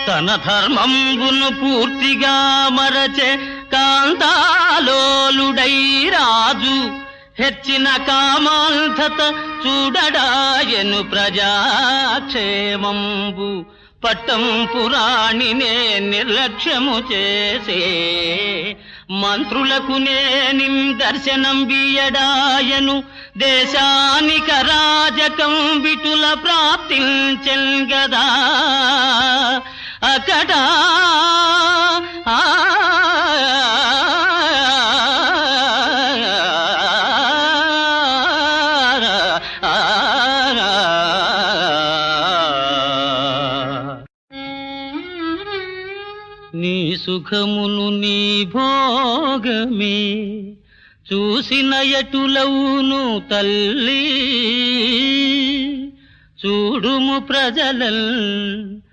తన ధర్మంబును పూర్తిగా మరచే కాంతాలోలుడై రాజు హెచ్చిన కామాంధత చూడడాయను ప్రజాక్షేమంబు పట్టం పురాణినే నిర్లక్ష్యము చేసే మంత్రులకు నేనిం దర్శనం బియడాయను దేశానిక రాజకం విటుల ప్రాప్తించెన్ గదా అకటా నీ సుఖమును నీ భోగమే చూసిన ఎటులవును తల్లి చూడుము ప్రజలల్